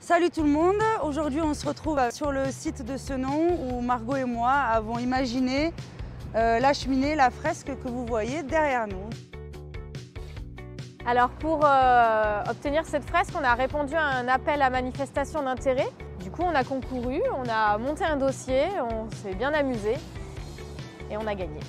Salut tout le monde, aujourd'hui on se retrouve sur le site de Senon où Margot et moi avons imaginé la cheminée, la fresque que vous voyez derrière nous. Alors pour obtenir cette fresque, on a répondu à un appel à manifestation d'intérêt. Du coup on a concouru, on a monté un dossier, on s'est bien amusé et on a gagné.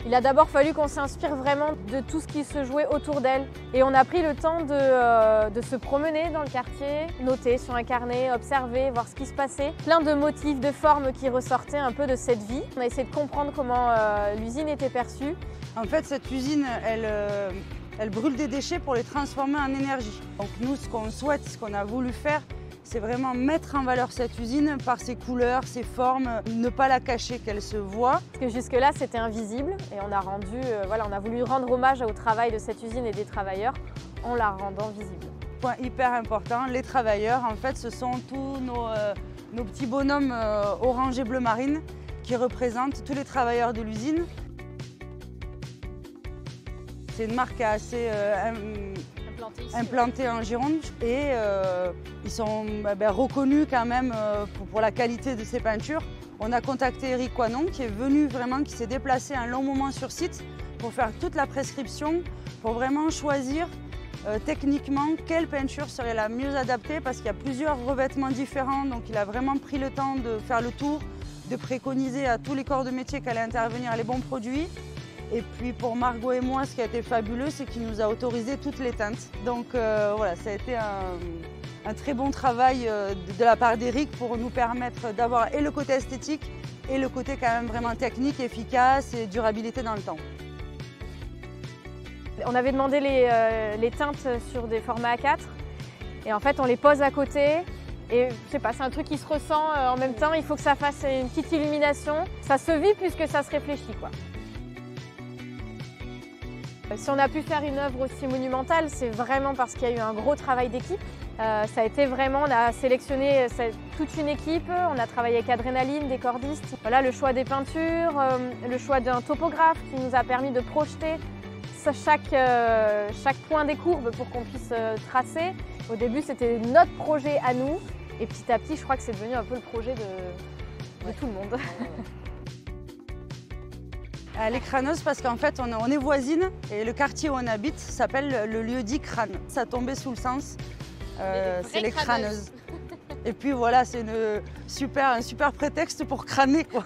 Il a d'abord fallu qu'on s'inspire vraiment de tout ce qui se jouait autour d'elle. Et on a pris le temps de se promener dans le quartier, noter sur un carnet, observer, voir ce qui se passait. Plein de motifs, de formes qui ressortaient un peu de cette vie. On a essayé de comprendre comment l'usine était perçue. En fait, cette usine, elle brûle des déchets pour les transformer en énergie. Donc nous, ce qu'on souhaite, ce qu'on a voulu faire, c'est vraiment mettre en valeur cette usine par ses couleurs, ses formes, ne pas la cacher, qu'elle se voit. Parce que jusque-là, c'était invisible et on a voulu rendre hommage au travail de cette usine et des travailleurs en la rendant visible. Point hyper important, les travailleurs, en fait, ce sont tous nos petits bonhommes orange et bleu marine qui représentent tous les travailleurs de l'usine. C'est une marque assez implantée en Gironde et ils sont reconnus quand même pour la qualité de ces peintures. On a contacté Eric Coinon qui est venu vraiment, qui s'est déplacé un long moment sur site pour faire toute la prescription, pour vraiment choisir techniquement quelle peinture serait la mieux adaptée parce qu'il y a plusieurs revêtements différents, donc il a vraiment pris le temps de faire le tour, de préconiser à tous les corps de métier qu'allaient intervenir les bons produits. Et puis pour Margot et moi, ce qui a été fabuleux, c'est qu'il nous a autorisé toutes les teintes. Donc voilà, ça a été un très bon travail de la part d'Eric pour nous permettre d'avoir et le côté esthétique et le côté quand même vraiment technique, efficace et durabilité dans le temps. On avait demandé les teintes sur des formats A4 et en fait on les pose à côté. Et je sais pas, c'est un truc qui se ressent en même temps, il faut que ça fasse une petite illumination. Ça se vit plus que ça se réfléchit, quoi. Si on a pu faire une œuvre aussi monumentale, c'est vraiment parce qu'il y a eu un gros travail d'équipe. Ça a été vraiment, on a sélectionné toute une équipe, on a travaillé avec Adrénaline, des cordistes. Voilà, le choix des peintures, le choix d'un topographe qui nous a permis de projeter chaque point des courbes pour qu'on puisse tracer. Au début, c'était notre projet à nous et petit à petit, je crois que c'est devenu un peu le projet de tout le monde. Elle est crâneuse parce qu'en fait on est voisines et le quartier où on habite s'appelle le lieu-dit Crâne. Ça tombait sous le sens, c'est les crâneuses. Et puis voilà, c'est un super prétexte pour crâner, quoi.